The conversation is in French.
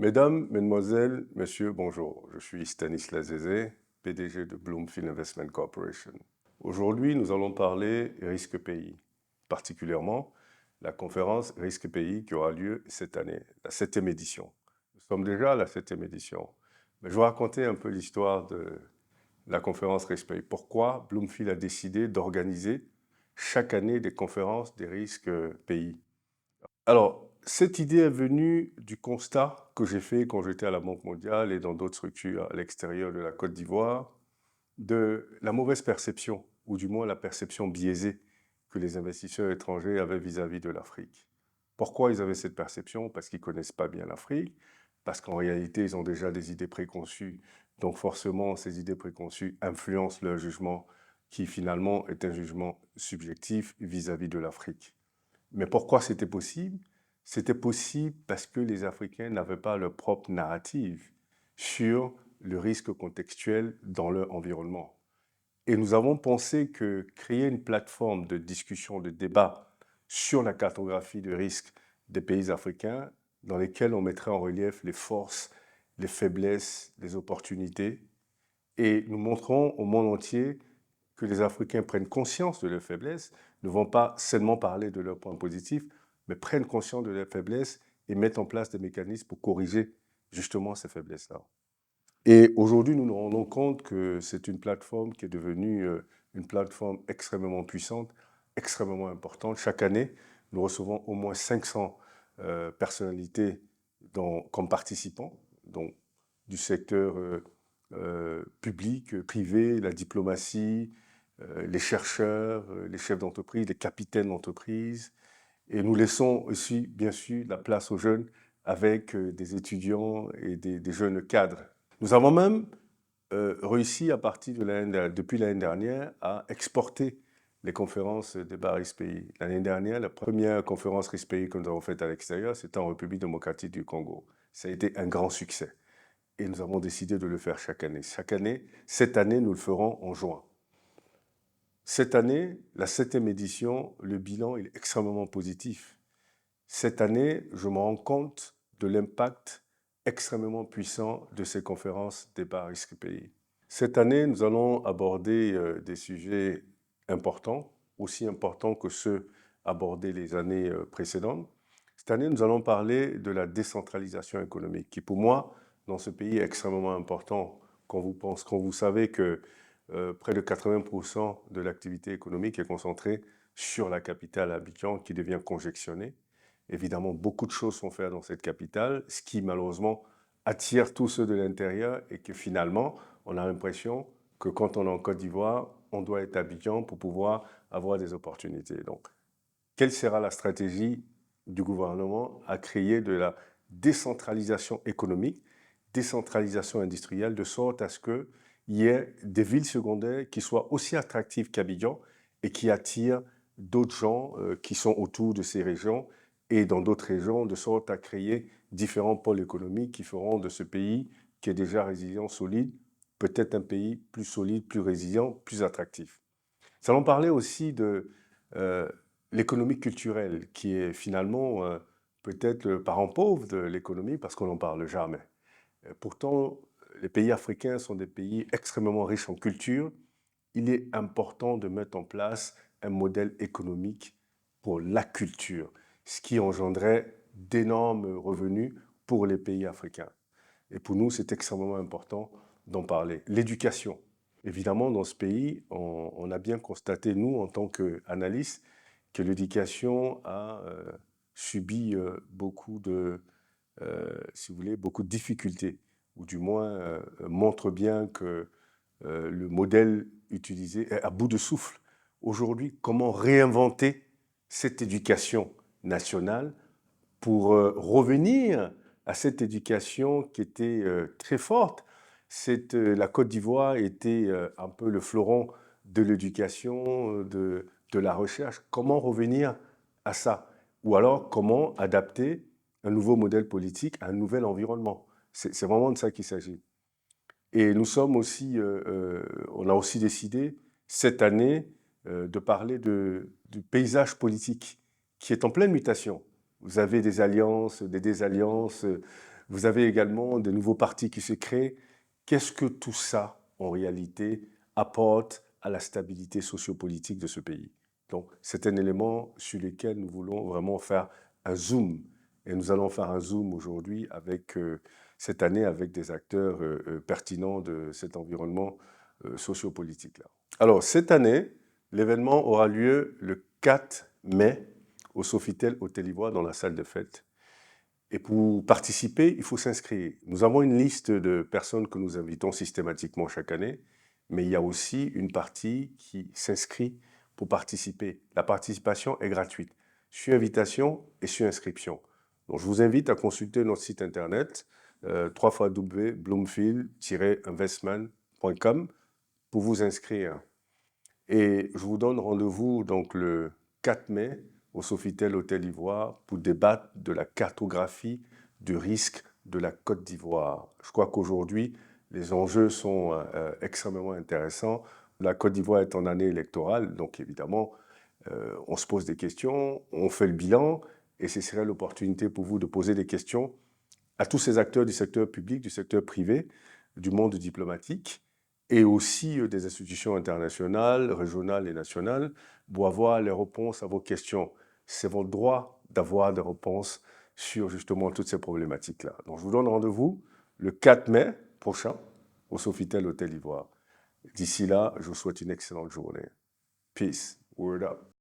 Mesdames, Mesdemoiselles, Messieurs, bonjour. Je suis Stanislas Zézé, PDG de Bloomfield Investment Corporation. Aujourd'hui, nous allons parler risque pays, particulièrement la conférence risque pays qui aura lieu cette année, la 7e édition. Nous sommes déjà à la 7e édition. Mais je vais raconter un peu l'histoire de la conférence risque pays. Pourquoi Bloomfield a décidé d'organiser chaque année des conférences des risques pays. Alors, cette idée est venue du constat que j'ai fait quand j'étais à la Banque mondiale et dans d'autres structures à l'extérieur de la Côte d'Ivoire, de la mauvaise perception, ou du moins la perception biaisée que les investisseurs étrangers avaient vis-à-vis de l'Afrique. Pourquoi ils avaient cette perception? Parce qu'ils ne connaissent pas bien l'Afrique, parce qu'en réalité, ils ont déjà des idées préconçues. Donc forcément, ces idées préconçues influencent leur jugement, qui finalement est un jugement subjectif vis-à-vis de l'Afrique. Mais pourquoi c'était possible? C'était possible parce que les Africains n'avaient pas leur propre narrative sur le risque contextuel dans leur environnement. Et nous avons pensé que créer une plateforme de discussion, de débat sur la cartographie de risque des pays africains, dans lesquels on mettrait en relief les forces, les faiblesses, les opportunités, et nous montrons au monde entier que les Africains prennent conscience de leurs faiblesses, ne vont pas seulement parler de leurs points positifs, mais prennent conscience de leurs faiblesses et mettent en place des mécanismes pour corriger justement ces faiblesses-là. Et aujourd'hui, nous nous rendons compte que c'est une plateforme qui est devenue une plateforme extrêmement puissante, extrêmement importante. Chaque année, nous recevons au moins 500 personnalités comme participants, donc du secteur public, privé, la diplomatie, les chercheurs, les chefs d'entreprise, les capitaines d'entreprise. Et nous laissons aussi, bien sûr, la place aux jeunes avec des étudiants et des jeunes cadres. Nous avons même réussi depuis l'année dernière à exporter les conférences des bars pays. L'année dernière, la première conférence pays que nous avons faite à l'extérieur, c'était en République démocratique du Congo. Ça a été un grand succès. Et nous avons décidé de le faire chaque année. Cette année, nous le ferons en juin. Cette année, la 7e édition, le bilan est extrêmement positif. Cette année, je me rends compte de l'impact extrêmement puissant de ces conférences débat risque pays. Cette année, nous allons aborder des sujets importants, aussi importants que ceux abordés les années précédentes. Cette année, nous allons parler de la décentralisation économique, qui pour moi, dans ce pays, est extrêmement important quand vous savez que près de 80% de l'activité économique est concentrée sur la capitale Abidjan, qui devient congestionné. Évidemment, beaucoup de choses sont faites dans cette capitale, ce qui malheureusement attire tous ceux de l'intérieur et que finalement, on a l'impression que quand on est en Côte d'Ivoire, on doit être à Abidjan pour pouvoir avoir des opportunités. Donc, quelle sera la stratégie du gouvernement à créer de la décentralisation économique, décentralisation industrielle, de sorte à ce qu'il y ait des villes secondaires qui soient aussi attractives qu'Abidjan et qui attirent d'autres gens qui sont autour de ces régions et dans d'autres régions, de sorte à créer différents pôles économiques qui feront de ce pays, qui est déjà résilient, solide, peut-être un pays plus solide, plus résilient, plus attractif. Nous allons parler aussi de euh, l'économie culturelle, qui est finalement peut-être le parent pauvre de l'économie, parce qu'on n'en parle jamais. Pourtant, les pays africains sont des pays extrêmement riches en culture. Il est important de mettre en place un modèle économique pour la culture, ce qui engendrait d'énormes revenus pour les pays africains. Et pour nous, c'est extrêmement important d'en parler. L'éducation. Évidemment, dans ce pays, on a bien constaté, nous, en tant qu'analystes, que l'éducation a subi si vous voulez, beaucoup de difficultés, ou du moins montre bien que le modèle utilisé est à bout de souffle. Aujourd'hui, comment réinventer cette éducation nationale pour revenir à cette éducation qui était très forte? La Côte d'Ivoire était un peu le fleuron de l'éducation, de la recherche. Comment revenir à ça? Ou alors, comment adapter un nouveau modèle politique à un nouvel environnement? C'est vraiment de ça qu'il s'agit. Et on a aussi décidé cette année de parler du paysage politique qui est en pleine mutation. Vous avez des alliances, des désalliances, Vous avez également de nouveaux partis qui se créent. Qu'est-ce que tout ça, en réalité, apporte à la stabilité sociopolitique de ce pays? Donc, c'est un élément sur lequel nous voulons vraiment faire un zoom. Et nous allons faire un zoom aujourd'hui avec, cette année avec des acteurs pertinents de cet environnement sociopolitique-là. Alors, cette année, l'événement aura lieu le 4 mai au Sofitel Hôtel Ivoire dans la salle de fête. Et pour participer, il faut s'inscrire. Nous avons une liste de personnes que nous invitons systématiquement chaque année, mais il y a aussi une partie qui s'inscrit pour participer. La participation est gratuite, sur invitation et sur inscription. Donc, je vous invite à consulter notre site internet www.bloomfield-investment.com pour vous inscrire. Et je vous donne rendez-vous donc le 4 mai au Sofitel Hôtel Ivoire pour débattre de la cartographie du risque de la Côte d'Ivoire. Je crois qu'aujourd'hui, les enjeux sont extrêmement intéressants. La Côte d'Ivoire est en année électorale, donc évidemment, on se pose des questions, on fait le bilan, et ce serait l'opportunité pour vous de poser des questions à tous ces acteurs du secteur public, du secteur privé, du monde diplomatique, et aussi des institutions internationales, régionales et nationales, pour avoir les réponses à vos questions. C'est votre droit d'avoir des réponses sur justement toutes ces problématiques-là. Donc je vous donne rendez-vous le 4 mai prochain au Sofitel Hôtel Ivoire. D'ici là, je vous souhaite une excellente journée. Peace. Word up.